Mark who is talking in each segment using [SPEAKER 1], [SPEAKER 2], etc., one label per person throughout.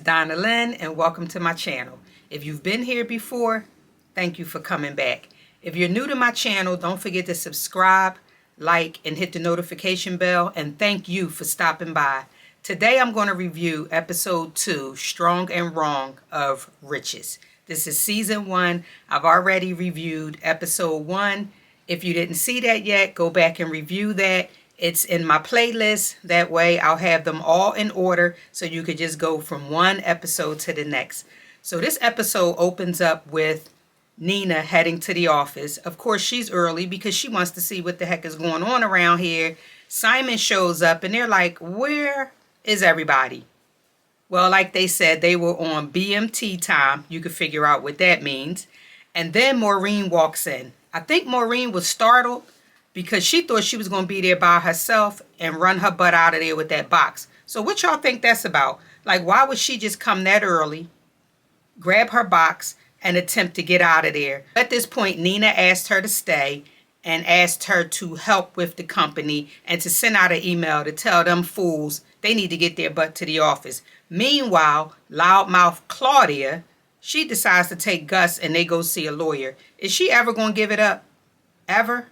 [SPEAKER 1] Donna Lynn, and welcome to my channel. If you've been here before, thank you for coming back. If you're new to my channel, don't forget to subscribe, like, and hit the notification bell, and thank you for stopping by. Today I'm going to review episode 2, Strong and Wrong of Riches. This is season 1. I've already reviewed episode 1. If you didn't see that yet, go back and review that. It's in my playlist. That way I'll have them all in order so you could just go from one episode to the next. So this episode opens up with Nina heading to the office. Of course, she's early because she wants to see what the heck is going on around here. Simon shows up and they're like, where is everybody? Well, like they said, they were on BMT time. You could figure out what that means. And then Maureen walks in. I think Maureen was startled because she thought she was going to be there by herself and run her butt out of there with that box. So what y'all think that's about? Like, why would she just come that early, grab her box, and attempt to get out of there? At this point, Nina asked her to stay and asked her to help with the company and to send out an email to tell them fools they need to get their butt to the office. Meanwhile, loudmouth Claudia, she decides to take Gus and they go see a lawyer. Is she ever going to give it up? Ever?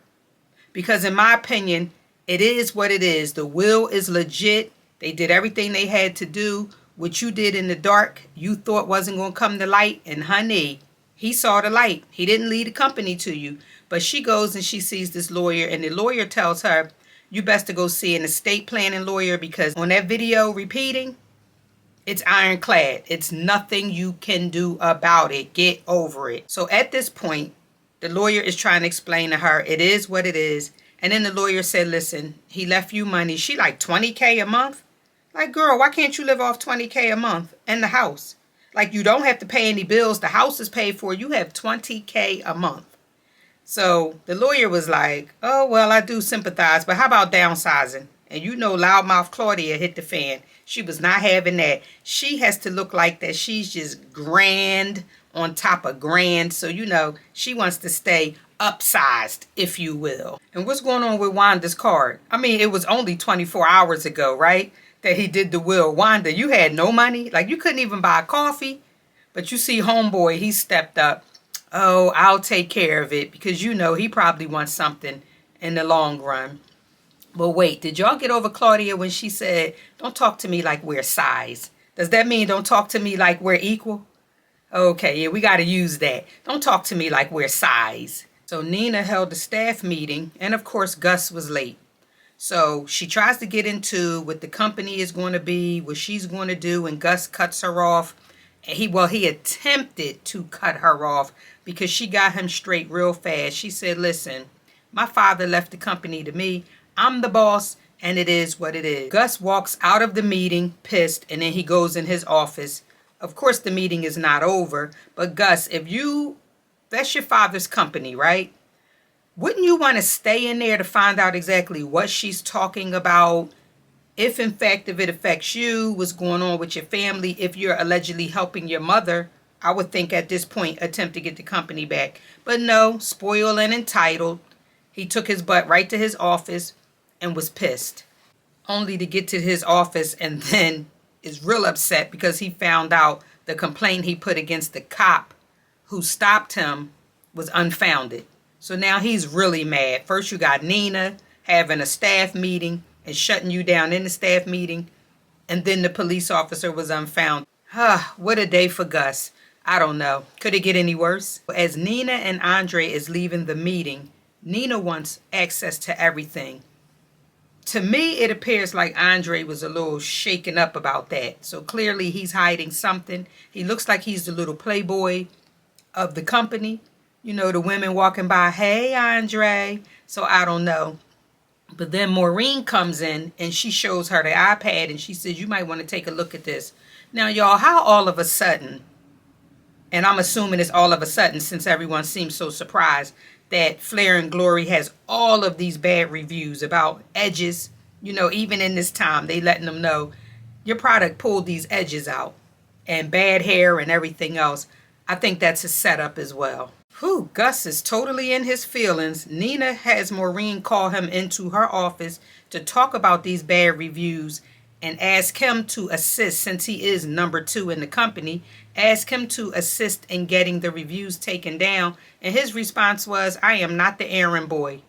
[SPEAKER 1] Because in my opinion, it is what it is. The will is legit. They did everything they had to do. What you did in the dark, you thought wasn't going to come to light. And honey, he saw the light. He didn't lead the company to you. But she goes and she sees this lawyer. And the lawyer tells her, you best to go see an estate planning lawyer. Because on that video repeating, it's ironclad. It's nothing you can do about it. Get over it. So at this point, the lawyer is trying to explain to her, it is what it is. And then the lawyer said, listen, he left you money. She like $20K a month? Like, girl, why can't you live off $20K a month and the house? Like, you don't have to pay any bills. The house is paid for. You have $20K a month. So the lawyer was like, oh, well, I do sympathize. But how about downsizing? And you know, loudmouth Claudia hit the fan. She was not having that. She has to look like that. She's just grand on top of grand. So, you know, she wants to stay upsized, if you will. And what's going on with Wanda's card? I mean, it was only 24 hours ago, right, that he did the will. Wanda, you had no money. Like, you couldn't even buy coffee. But you see homeboy, he stepped up. Oh, I'll take care of it. Because, you know, he probably wants something in the long run. But wait, did y'all get over Claudia when she said, don't talk to me like we're size? Does that mean don't talk to me like we're equal? Okay, yeah, we got to use that. Don't talk to me like we're size. So Nina held a staff meeting, and of course Gus was late. So she tries to get into what the company is going to be, what she's going to do, and Gus cuts her off. And he attempted to cut her off because she got him straight real fast. She said, listen, my father left the company to me. I'm the boss, and it is what it is. Gus walks out of the meeting pissed, and then he goes in his office. Of course, the meeting is not over, but Gus, that's your father's company, right? Wouldn't you want to stay in there to find out exactly what she's talking about? If in fact, if it affects you, what's going on with your family, if you're allegedly helping your mother, I would think at this point, attempt to get the company back. But no, spoiled and entitled, he took his butt right to his office and was pissed. Only to get to his office and then is real upset because he found out the complaint he put against the cop who stopped him was unfounded. So now he's really mad. First you got Nina having a staff meeting and shutting you down in the staff meeting. And then the police officer was unfounded. What a day for Gus. I don't know. Could it get any worse? As Nina and Andre is leaving the meeting, Nina wants access to everything. To me, it appears like Andre was a little shaken up about that. So clearly he's hiding something. He looks like he's the little playboy of the company. You know, the women walking by, hey, Andre. So I don't know. But then Maureen comes in and she shows her the iPad and she says, you might want to take a look at this. Now, y'all, how all of a sudden, and I'm assuming it's all of a sudden since everyone seems so surprised, that Flair and Glory has all of these bad reviews about edges. You know, even in this time, they letting them know your product pulled these edges out and bad hair and everything else. I think that's a setup as well. Whew, Gus is totally in his feelings. Nina has Maureen call him into her office to talk about these bad reviews. and ask him to assist, since he is number 2 in the company, ask him to assist in getting the reviews taken down. And his response was, I am not the errand boy.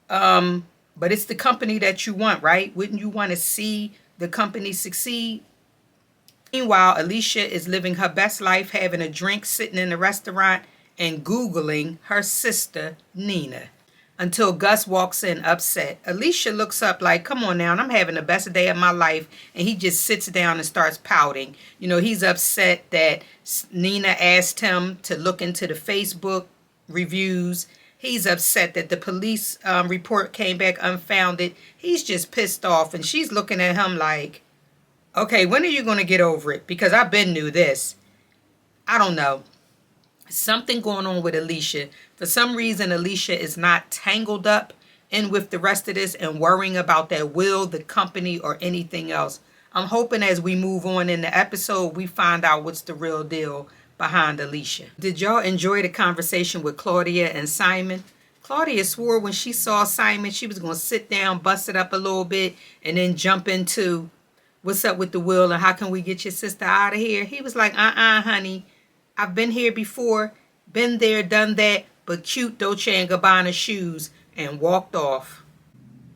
[SPEAKER 1] But it's the company that you want, right? Wouldn't you want to see the company succeed? Meanwhile, Alicia is living her best life, having a drink, sitting in a restaurant, and Googling her sister, Nina. Until Gus walks in upset. Alicia looks up like, come on now, I'm having the best day of my life. And he just sits down and starts pouting. You know, he's upset that Nina asked him to look into the Facebook reviews. He's upset that the police report came back unfounded. He's just pissed off. And she's looking at him like, okay, when are you going to get over it? Because I've been knew this. I don't know. Something going on with Alicia. For some reason, Alicia is not tangled up in with the rest of this and worrying about that will, the company, or anything else. I'm hoping as we move on in the episode, we find out what's the real deal behind Alicia. Did y'all enjoy the conversation with Claudia and Simon? Claudia swore when she saw Simon, she was going to sit down, bust it up a little bit, and then jump into what's up with the will and how can we get your sister out of here? He was like, honey. I've been here before, been there, done that, but cute Dolce & Gabbana shoes, and walked off.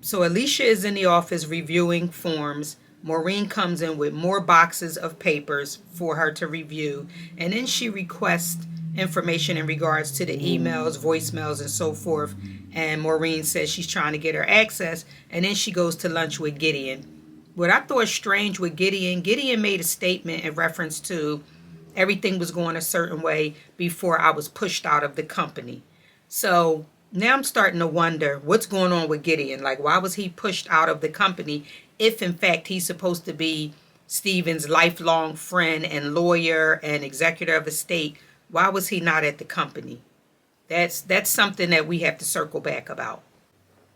[SPEAKER 1] So Alicia is in the office reviewing forms. Maureen comes in with more boxes of papers for her to review, and then she requests information in regards to the emails, voicemails, and so forth. And Maureen says she's trying to get her access, and then she goes to lunch with Gideon. What I thought strange with Gideon made a statement in reference to everything was going a certain way before I was pushed out of the company. So now I'm starting to wonder what's going on with Gideon. Like, why was he pushed out of the company if, in fact, he's supposed to be Stephen's lifelong friend and lawyer and executor of estate? Why was he not at the company? That's something that we have to circle back about.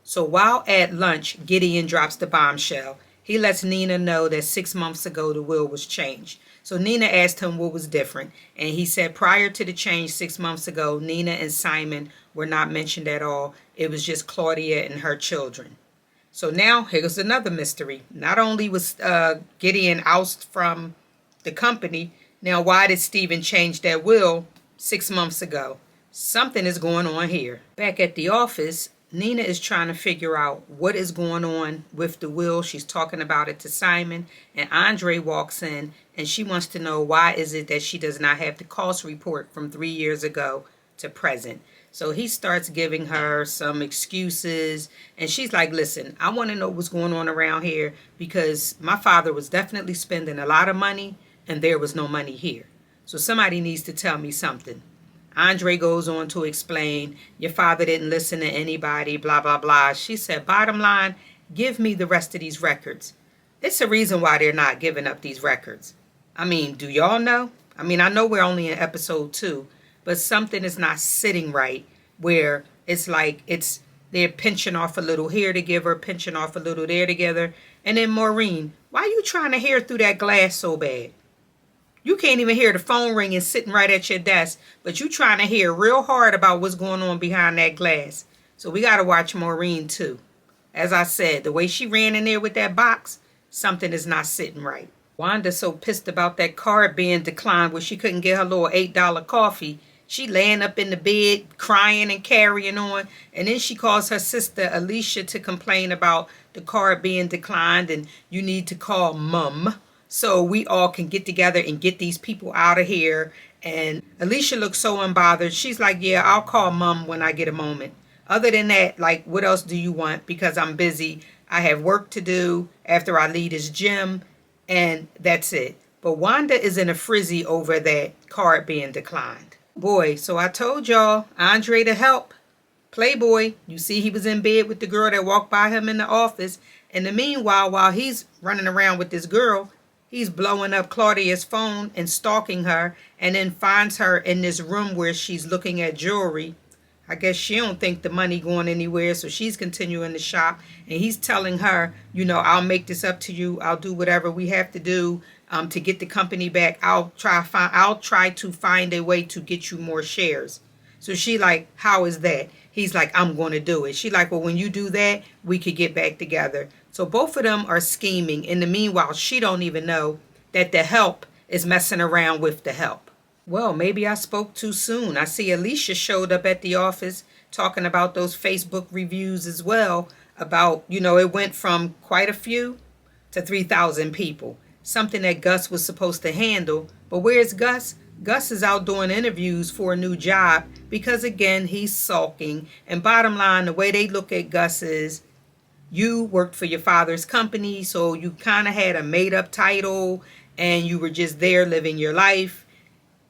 [SPEAKER 1] So while at lunch, Gideon drops the bombshell. He lets Nina know that 6 months ago the will was changed. So Nina asked him what was different, and he said prior to the change 6 months ago, Nina and Simon were not mentioned at all. It was just Claudia and her children. So now here's another mystery. Not only was Gideon ousted from the company, now why did Stephen change that will 6 months ago? Something is going on here. Back at the office, Nina is trying to figure out what is going on with the will. She's talking about it to Simon, and Andre walks in and she wants to know why is it that she does not have the cost report from 3 years ago to present. So he starts giving her some excuses, and she's like, listen, I want to know what's going on around here because my father was definitely spending a lot of money and there was no money here. So somebody needs to tell me something. Andre goes on to explain, your father didn't listen to anybody, blah, blah, blah. She said, bottom line, give me the rest of these records. It's a reason why they're not giving up these records. I mean, do y'all know? I mean, I know we're only in episode 2, but something is not sitting right where it's like they're pinching off a little here to give her, pinching off a little there together. And then Maureen, why are you trying to hear through that glass so bad? You can't even hear the phone ringing sitting right at your desk, but you trying to hear real hard about what's going on behind that glass. So we got to watch Maureen too. As I said, the way she ran in there with that box, something is not sitting right. Wanda's so pissed about that card being declined where she couldn't get her little $8 coffee. She laying up in the bed, crying and carrying on. And then she calls her sister Alicia to complain about the card being declined and you need to call Mum so we all can get together and get these people out of here. And Alicia looks so unbothered. She's like, yeah, I'll call Mum when I get a moment. Other than that, like, what else do you want? Because I'm busy. I have work to do after I leave this gym. And that's it. But Wanda is in a frizzy over that card being declined. Boy, so I told y'all, Andre to help. Playboy, you see he was in bed with the girl that walked by him in the office. In the meanwhile, while he's running around with this girl, he's blowing up Claudia's phone and stalking her, and then finds her in this room where she's looking at jewelry. I guess she don't think the money going anywhere, so she's continuing to shop. And he's telling her, you know, I'll make this up to you. I'll do whatever we have to do to get the company back. I'll try to find a way to get you more shares. So she like, how is that? He's like, I'm going to do it. She like, well, when you do that, we could get back together. So both of them are scheming. In the meanwhile, she don't even know that the help is messing around with the help. Well, maybe I spoke too soon. I see Alicia showed up at the office talking about those Facebook reviews as well. About, it went from quite a few to 3,000 people. Something that Gus was supposed to handle. But where's Gus? Gus is out doing interviews for a new job because, again, he's sulking. And bottom line, the way they look at Gus is, you worked for your father's company, so you kind of had a made-up title, and you were just there living your life.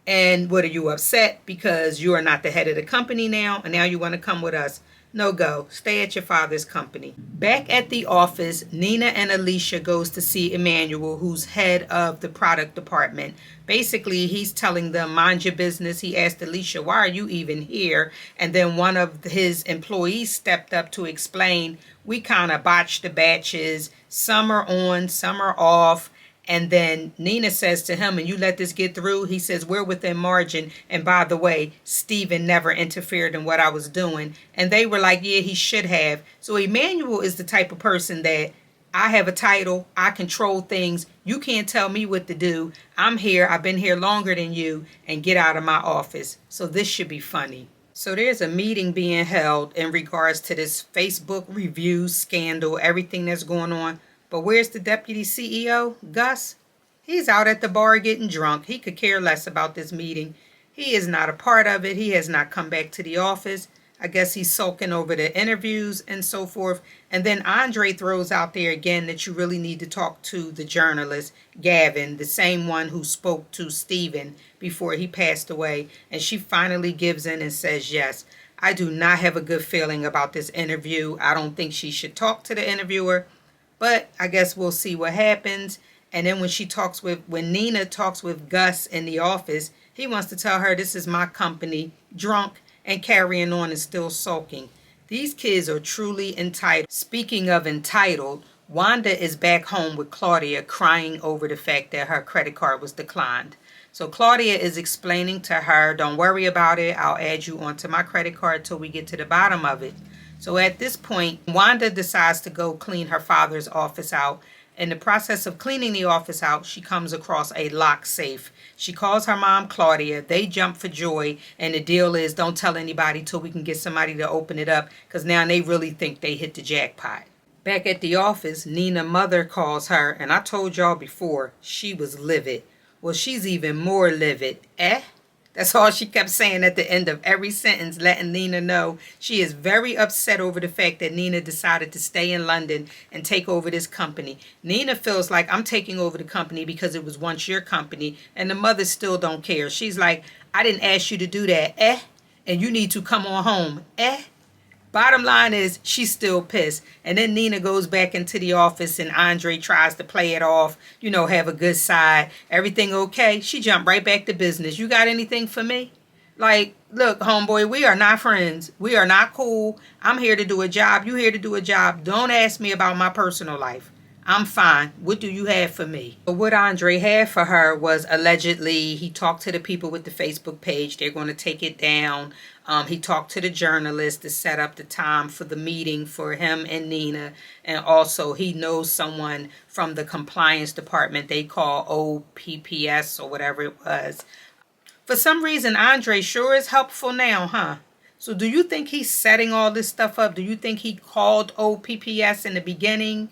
[SPEAKER 1] And what, are you upset because you are not the head of the company now, and now you want to come with us? No go. Stay at your father's company. Back at the office, Nina and Alicia goes to see Emmanuel, who's head of the product department. Basically, he's telling them, mind your business. He asked Alicia, why are you even here? And then one of his employees stepped up to explain, we kind of botched the batches. Some are on, some are off. And then Nina says to him, and you let this get through? He says, we're within margin. And by the way, Steven never interfered in what I was doing. And they were like, yeah, he should have. So Emmanuel is the type of person that, I have a title, I control things, you can't tell me what to do. I'm here, I've been here longer than you, and get out of my office. So this should be funny. So there's a meeting being held in regards to this Facebook review scandal, everything that's going on. But where's the deputy CEO, Gus? He's out at the bar getting drunk. He could care less about this meeting. He is not a part of it. He has not come back to the office. I guess he's sulking over the interviews and so forth. And then Andre throws out there again that you really need to talk to the journalist, Gavin, the same one who spoke to Steven before he passed away. And she finally gives in and says, yes, I do not have a good feeling about this interview. I don't think she should talk to the interviewer. But I guess we'll see what happens. And then when Nina talks with Gus in the office, he wants to tell her this is my company, drunk and carrying on and still sulking. These kids are truly entitled. Speaking of entitled, Wanda is back home with Claudia crying over the fact that her credit card was declined. So Claudia is explaining to her, don't worry about it. I'll add you onto my credit card till we get to the bottom of it. So at this point, Wanda decides to go clean her father's office out. In the process of cleaning the office out, she comes across a locked safe. She calls her mom, Claudia. They jump for joy. And the deal is, don't tell anybody till we can get somebody to open it up, because now they really think they hit the jackpot. Back at the office, Nina's mother calls her. And I told y'all before, she was livid. Well, she's even more livid. That's all she kept saying at the end of every sentence, letting Nina know she is very upset over the fact that Nina decided to stay in London and take over this company. Nina feels like, I'm taking over the company because it was once your company, and the mother still don't care. She's like, I didn't ask you to do that, and you need to come on home, Bottom line is, she's still pissed. And then Nina goes back into the office and Andre tries to play it off, have a good side. Everything okay? She jumped right back to business. You got anything for me? Like, look, homeboy, we are not friends. We are not cool. I'm here to do a job. You here to do a job. Don't ask me about my personal life. I'm fine. What do you have for me? But what Andre had for her was, allegedly, he talked to the people with the Facebook page. They're going to take it down. He talked to the journalist to set up the time for the meeting for him and Nina. And also, he knows someone from the compliance department they call OPPS or whatever it was. For some reason, Andre sure is helpful now, huh? So do you think he's setting all this stuff up? Do you think he called OPPS in the beginning,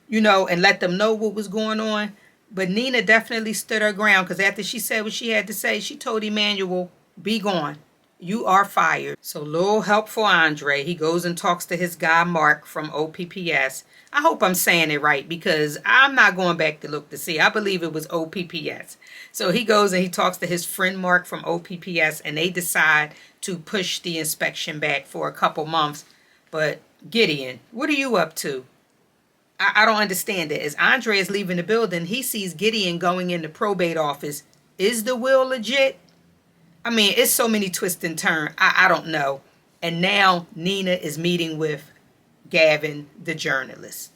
[SPEAKER 1] and let them know what was going on? But Nina definitely stood her ground, because after she said what she had to say, she told Emmanuel, be gone. You are fired. So little helpful Andre, he goes and talks to his guy Mark from OPPS. I hope I'm saying it right, because I'm not going back to look to see. I believe it was OPPS. So he goes and he talks to his friend Mark from OPPS, and they decide to push the inspection back for a couple months. But Gideon, what are you up to? I don't understand it. As Andre is leaving the building, he sees Gideon going in the probate office. Is the will legit? I mean, it's so many twists and turns. I don't know. And now Nina is meeting with Gavin, the journalist.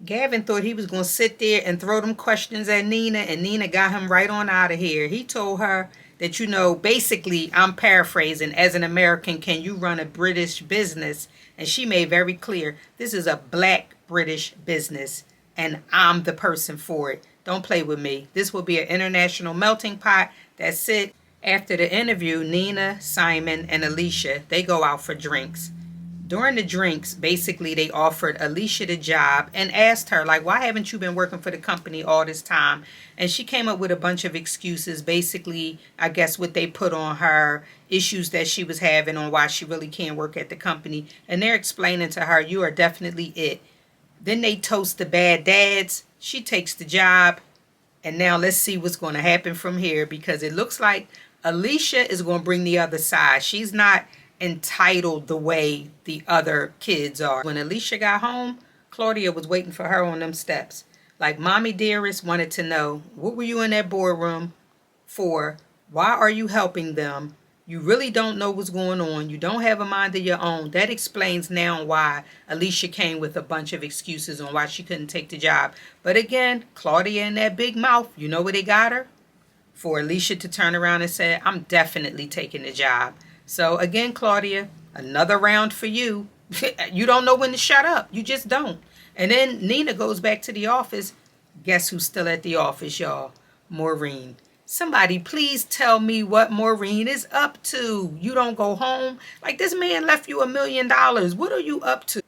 [SPEAKER 1] Gavin thought he was going to sit there and throw them questions at Nina, and Nina got him right on out of here. He told her that, basically, I'm paraphrasing, as an American, can you run a British business? And she made very clear, this is a black British business, and I'm the person for it. Don't play with me. This will be an international melting pot. That's it. After the interview, Nina, Simon, and Alicia, they go out for drinks. During the drinks, basically, they offered Alicia the job and asked her, like, why haven't you been working for the company all this time? And she came up with a bunch of excuses, basically, I guess, what they put on her, issues that she was having on why she really can't work at the company. And they're explaining to her, you are definitely it. Then they toast the bad dads. She takes the job. And now let's see what's going to happen from here, because it looks like Alicia is going to bring the other side. She's not entitled the way the other kids are. When Alicia got home, Claudia was waiting for her on them steps. Like, Mommy Dearest wanted to know, what were you in that boardroom for? Why are you helping them? You really don't know what's going on. You don't have a mind of your own. That explains now why Alicia came with a bunch of excuses on why she couldn't take the job. But again, Claudia and that big mouth, you know where they got her? For Alicia to turn around and say, I'm definitely taking the job. So again, Claudia, another round for you. You don't know when to shut up. You just don't. And then Nina goes back to the office. Guess who's still at the office, y'all? Maureen. Somebody please tell me what Maureen is up to. You don't go home. Like, this man left you $1 million. What are you up to?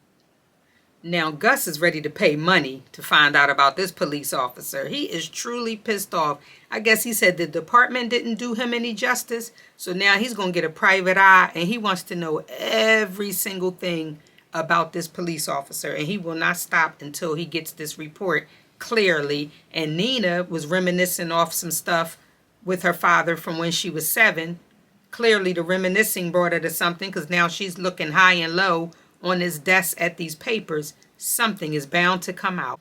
[SPEAKER 1] Now, Gus is ready to pay money to find out about this police officer. He is truly pissed off. I guess he said the department didn't do him any justice. So now he's going to get a private eye, and he wants to know every single thing about this police officer. And he will not stop until he gets this report clearly. And Nina was reminiscing off some stuff with her father from when she was 7. Clearly, the reminiscing brought her to something, because now she's looking high and low on his desk at these papers. Something is bound to come out.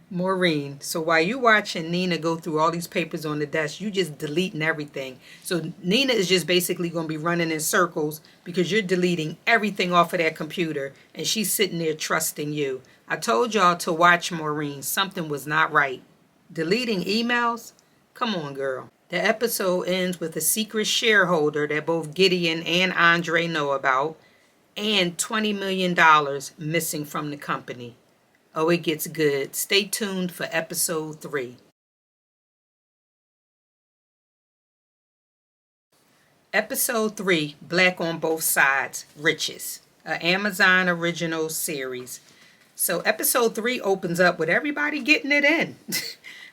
[SPEAKER 1] Maureen, so while you watching Nina go through all these papers on the desk, you just deleting everything. So Nina is just basically going to be running in circles because you're deleting everything off of that computer, and she's sitting there trusting you. I told y'all to watch Maureen. Something was not right. Deleting emails? Come on, girl. The episode ends with a secret shareholder that both Gideon and Andre know about, and $20 million missing from the company. Oh, it gets good. Stay tuned for episode 3. Episode 3, Black on Both Sides, Riches, an Amazon original series. So episode 3 opens up with everybody getting it in.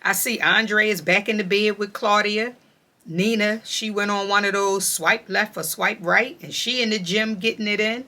[SPEAKER 1] I see Andre is back in the bed with Claudia. Nina, she went on one of those swipe left or swipe right, and she in the gym getting it in.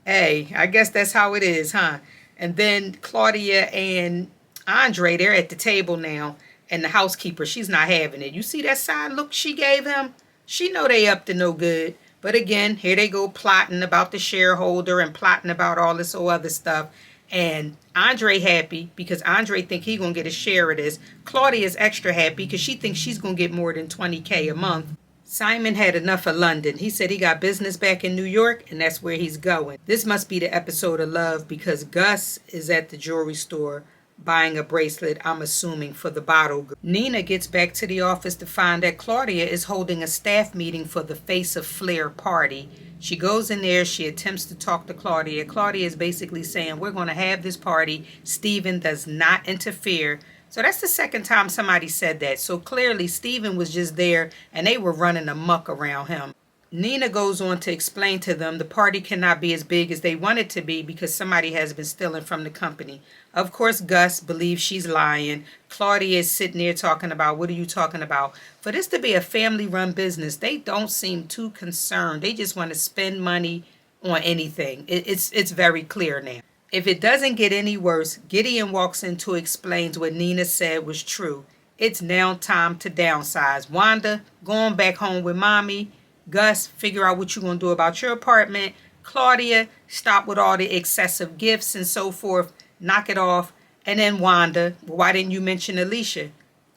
[SPEAKER 1] Hey, I guess that's how it is, huh? And then Claudia and Andre, they're at the table now, and the housekeeper, she's not having it. You see that side look she gave him? She know they up to no good. But again, here they go plotting about the shareholder and plotting about all this other stuff. And Andre happy because Andre think he gonna get a share of this. Claudia's extra happy because she thinks she's gonna get more than $20K a month. Simon had enough of London. He said he got business back in New York, and that's where he's going. This must be the episode of love, because Gus is at the jewelry store buying a bracelet, I'm assuming, for the bottle girl. Nina gets back to the office to find that Claudia is holding a staff meeting for the Face of Flair party. She goes in there. She attempts to talk to Claudia. Claudia is basically saying, we're going to have this party. Stephen does not interfere. So that's the second time somebody said that. So clearly Stephen was just there and they were running amok around him. Nina goes on to explain to them the party cannot be as big as they want it to be because somebody has been stealing from the company. Of course, Gus believes she's lying. Claudia is sitting there talking about, what are you talking about? For this to be a family-run business, they don't seem too concerned. They just want to spend money on anything. It's very clear now. If it doesn't get any worse, Gideon walks in to explain what Nina said was true. It's now time to downsize. Wanda, going back home with mommy. Gus, figure out what you're going to do about your apartment. Claudia, stop with all the excessive gifts and so forth. Knock it off. And then Wanda, why didn't you mention Alicia?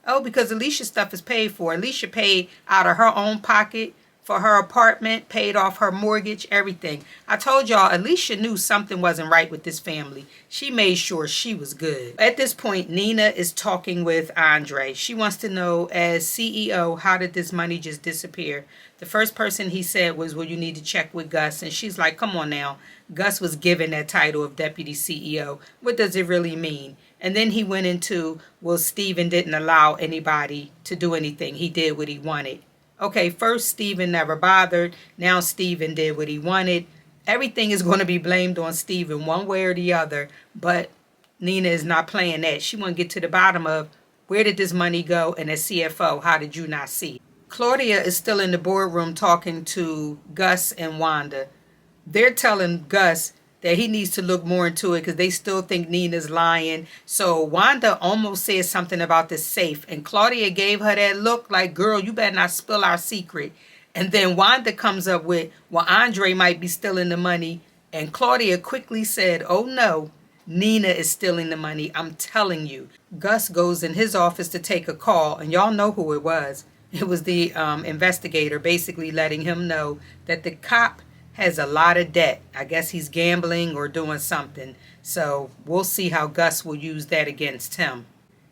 [SPEAKER 1] Oh, because Alicia's stuff is paid for. Alicia paid out of her own pocket for her apartment, paid off her mortgage, everything. I told y'all Alicia knew something wasn't right with this family. She made sure she was good. At this point, Nina is talking with Andre. She wants to know, as CEO, how did this money just disappear? The first person he said was, well, you need to check with Gus. And she's like, come on now. Gus was given that title of deputy CEO. What does it really mean? And then he went into, well, Stephen didn't allow anybody to do anything. He did what he wanted. Okay, first Stephen never bothered. Now Stephen did what he wanted. Everything is going to be blamed on Stephen one way or the other. But Nina is not playing that. She want to get to the bottom of, where did this money go? And as CFO, how did you not see? Claudia is still in the boardroom talking to Gus and Wanda. They're telling Gus that he needs to look more into it because they still think Nina's lying. So Wanda almost said something about the safe, and Claudia gave her that look like, girl, you better not spill our secret. And then Wanda comes up with, well, Andre might be stealing the money. And Claudia quickly said, oh no, Nina is stealing the money. I'm telling you. Gus goes in his office to take a call, and y'all know who it was. It was the investigator basically letting him know that the cop has a lot of debt. I guess he's gambling or doing something. So we'll see how Gus will use that against him.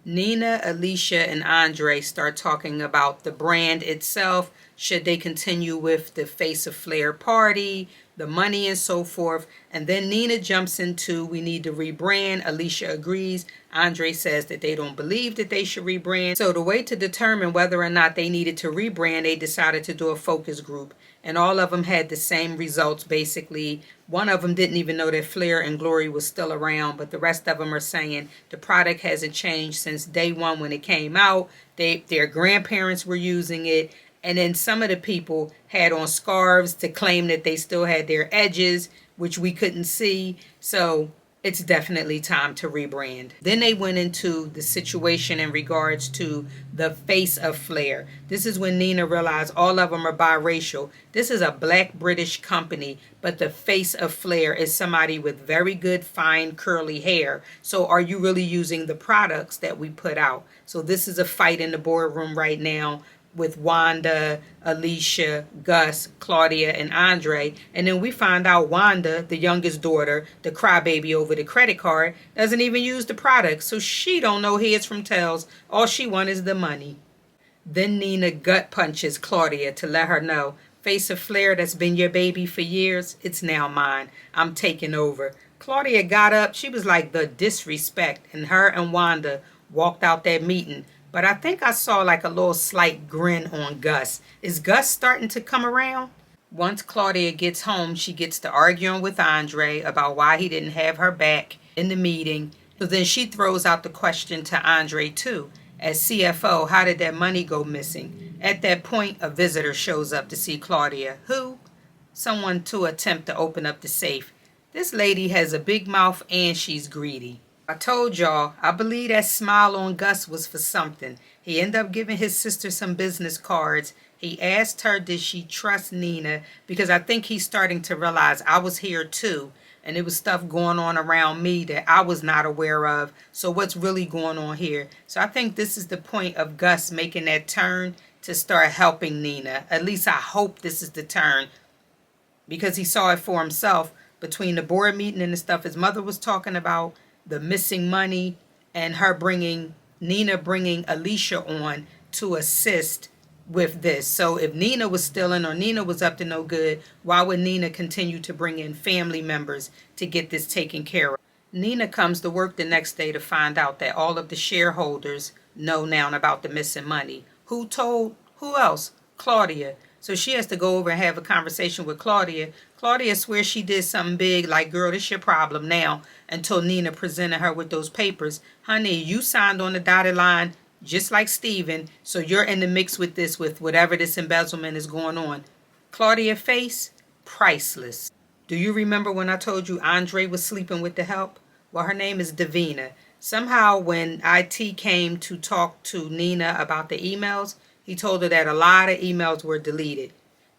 [SPEAKER 1] Nina, Alicia, and Andre start talking about the brand itself. Should they continue with the Face of Flair party, the money, and so forth? And then Nina jumps into, we need to rebrand. Alicia agrees. Andre says that they don't believe that they should rebrand. So the way to determine whether or not they needed to rebrand, they decided to do a focus group. And all of them had the same results, basically. One of them didn't even know that Flair and Glory was still around, but the rest of them are saying the product hasn't changed since day one when it came out. Their grandparents were using it. And then some of the people had on scarves to claim that they still had their edges, which we couldn't see. So it's definitely time to rebrand. Then they went into the situation in regards to the Face of Flair. This is when Nina realized all of them are biracial. This is a black British company, but the Face of Flair is somebody with very good, fine, curly hair. So are you really using the products that we put out? So this is a fight in the boardroom right now with Wanda, Alicia, Gus, Claudia, and Andre. And then we find out Wanda, the youngest daughter, the crybaby over the credit card, doesn't even use the product. So she don't know heads from tails. All she wants is the money. Then Nina gut punches Claudia to let her know, Face of Flair that's been your baby for years, it's now mine. I'm taking over. Claudia got up. She was like, the disrespect. And her and Wanda walked out that meeting. But I think I saw like a little slight grin on Gus. Is Gus starting to come around? Once Claudia gets home, she gets to arguing with Andre about why he didn't have her back in the meeting. So then she throws out the question to Andre too. As CFO, how did that money go missing? At that point, a visitor shows up to see Claudia. Who? Someone to attempt to open up the safe. This lady has a big mouth and she's greedy. I told y'all, I believe that smile on Gus was for something. He ended up giving his sister some business cards. He asked her, did she trust Nina? Because I think he's starting to realize I was here too. And there was stuff going on around me that I was not aware of. So what's really going on here? So I think this is the point of Gus making that turn to start helping Nina. At least I hope this is the turn. Because he saw it for himself between the board meeting and the stuff his mother was talking about. The missing money and Nina bringing Alicia on to assist with this. So if Nina was stealing or Nina was up to no good, why would Nina continue to bring in family members to get this taken care of? Nina comes to work the next day to find out that all of the shareholders know now about the missing money. Who told? Who else? Claudia. So she has to go over and have a conversation with Claudia. Claudia swears she did something big, like, girl, this your problem now, until Nina presented her with those papers. Honey, you signed on the dotted line just like Stephen, so you're in the mix with this, with whatever this embezzlement is going on. Claudia face, priceless. Do you remember when I told you Andre was sleeping with the help? Well, her name is Davina. Somehow when IT came to talk to Nina about the emails, he told her that a lot of emails were deleted.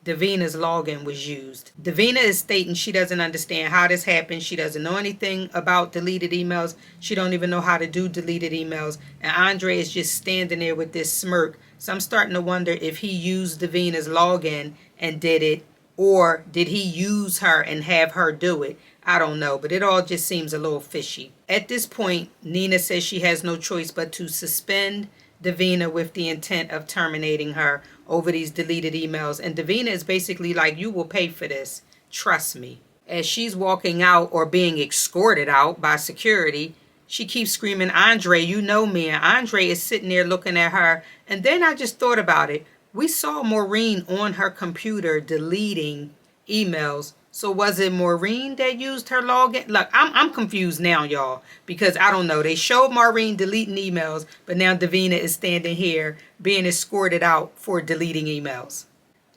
[SPEAKER 1] Davina's login was used. Davina is stating she doesn't understand how this happened. She doesn't know anything about deleted emails. She don't even know how to do deleted emails. And Andre is just standing there with this smirk So I'm starting to wonder if he used Davina's login and did it, or did he use her and have her do it? I don't know, but it all just seems a little fishy. At this point, Nina says she has no choice but to suspend Davina with the intent of terminating her over these deleted emails. And Davina is basically like, you will pay for this. Trust me. As she's walking out or being escorted out by security, she keeps screaming, Andre, you know me. And Andre is sitting there looking at her. And then I just thought about it. We saw Maureen on her computer deleting emails. So was it Maureen that used her login? Look, I'm confused now, y'all, because I don't know. They showed Maureen deleting emails, but now Davina is standing here being escorted out for deleting emails.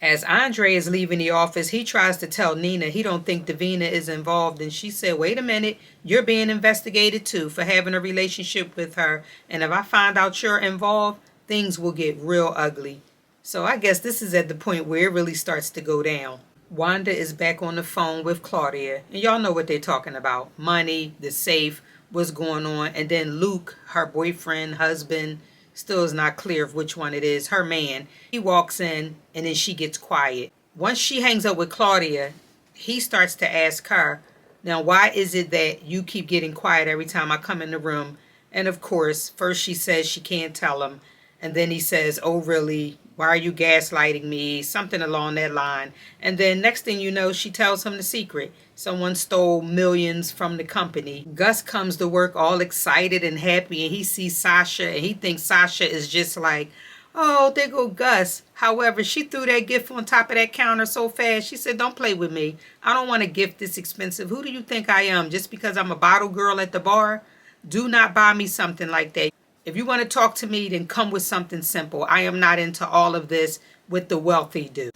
[SPEAKER 1] As Andre is leaving the office, he tries to tell Nina he don't think Davina is involved, and she said, wait a minute, you're being investigated too for having a relationship with her, and if I find out you're involved, things will get real ugly. So I guess this is at the point where it really starts to go down. Wanda is back on the phone with Claudia, and y'all know what they're talking about. Money, the safe, what's going on, and then Luke, her boyfriend, husband, still is not clear of which one it is, her man. He walks in, and then she gets quiet. Once she hangs up with Claudia, he starts to ask her, now why is it that you keep getting quiet every time I come in the room? And of course, first she says she can't tell him, and then he says, oh really? Why are you gaslighting me? Something along that line. And then next thing you know, she tells him the secret. Someone stole millions from the company. Gus comes to work all excited and happy, and he sees Sasha, and he thinks Sasha is just like, oh, there go Gus. However, she threw that gift on top of that counter so fast. She said, don't play with me. I don't want a gift this expensive. Who do you think I am? Just because I'm a bottle girl at the bar? Do not buy me something like that. If you want to talk to me, then come with something simple. I am not into all of this with the wealthy do.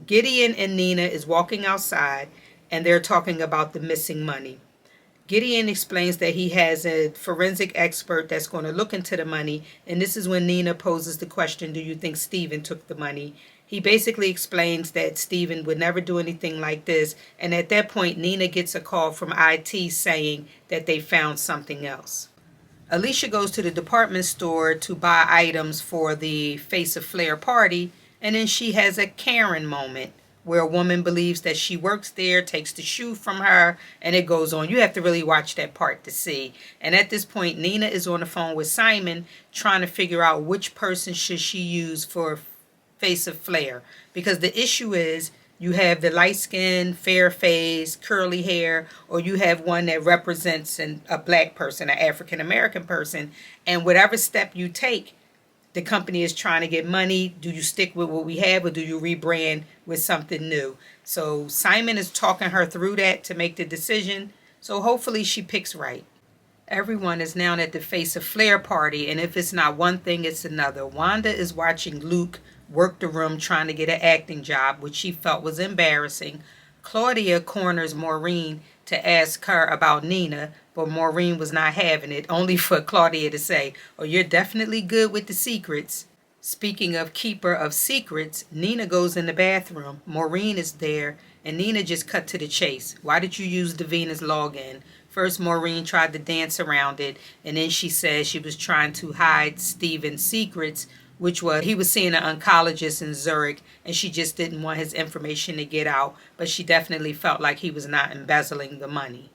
[SPEAKER 1] Gideon and Nina is walking outside, and they're talking about the missing money. Gideon explains that he has a forensic expert that's going to look into the money, and this is when Nina poses the question, do you think Steven took the money? He basically explains that Steven would never do anything like this, and at that point, Nina gets a call from IT saying that they found something else. Alicia goes to the department store to buy items for the Face of Flair party, and then she has a Karen moment where a woman believes that she works there, takes the shoe from her, and it goes on. You have to really watch that part to see. And at this point, Nina is on the phone with Simon trying to figure out which person should she use for Face of Flair, because the issue is you have the light skin, fair face, curly hair, or you have one that represents a black person, an African American person, and whatever step you take, the company is trying to get money. Do you stick with what we have, or do you rebrand with something new? So Simon is talking her through that to make the decision. So hopefully she picks right. Everyone is now at the Face of Flair party, and if it's not one thing, it's another. Wanda is watching Luke work the room trying to get an acting job, which she felt was embarrassing. Claudia corners Maureen to ask her about Nina, but Maureen was not having it, only for Claudia to say, oh, you're definitely good with the secrets. Speaking of keeper of secrets, Nina goes in the bathroom. Maureen is there, and Nina just cut to the chase. Why did you use Davina's login? First, Maureen tried to dance around it, and then she said she was trying to hide Steven's secrets, which was he was seeing an oncologist in Zurich, and she just didn't want his information to get out, but she definitely felt like he was not embezzling the money.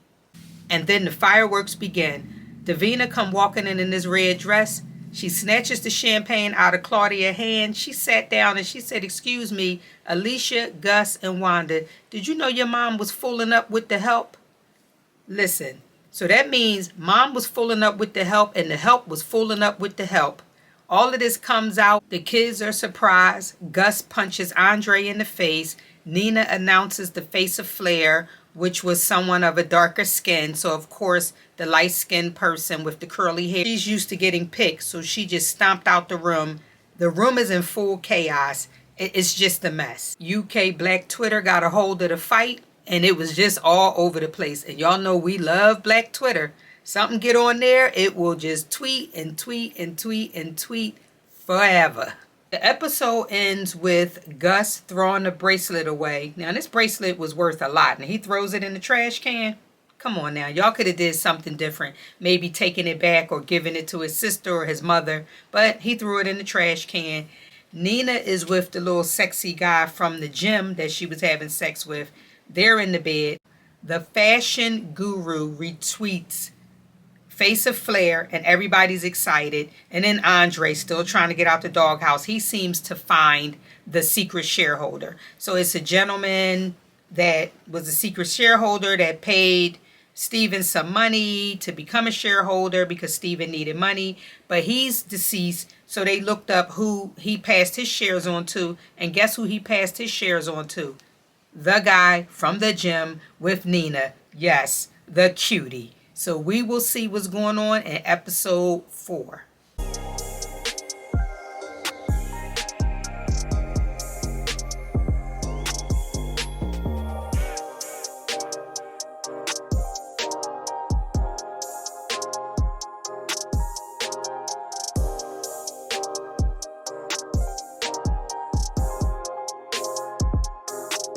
[SPEAKER 1] And then the fireworks begin. Davina come walking in this red dress. She snatches the champagne out of Claudia's hand. She sat down and she said, excuse me, Alicia, Gus, and Wanda, did you know your mom was fooling up with the help? Listen, so that means mom was fooling up with the help, and the help was fooling up with the help. All of this comes out. The kids are surprised. Gus punches Andre in the face. Nina announces the Face of Flair, which was someone of a darker skin. So, of course, the light-skinned person with the curly hair, she's used to getting picked, so she just stomped out the room. The room is in full chaos. It's just a mess. UK Black Twitter got a hold of the fight, and it was just all over the place. And y'all know we love Black Twitter. Something get on there, it will just tweet and tweet and tweet and tweet forever. The episode ends with Gus throwing the bracelet away. Now, this bracelet was worth a lot, and he throws it in the trash can. Come on now, y'all could have did something different. Maybe taking it back or giving it to his sister or his mother, but he threw it in the trash can. Nina is with the little sexy guy from the gym that she was having sex with. They're in the bed. The fashion guru retweets Face of Flair, and everybody's excited. And then Andre, still trying to get out the doghouse, he seems to find the secret shareholder. So it's a gentleman that was a secret shareholder that paid Steven some money to become a shareholder because Steven needed money, but he's deceased. So they looked up who he passed his shares on to, and guess who he passed his shares on to? The guy from the gym with Nina. Yes, the cutie. So we will see what's going on in episode 4.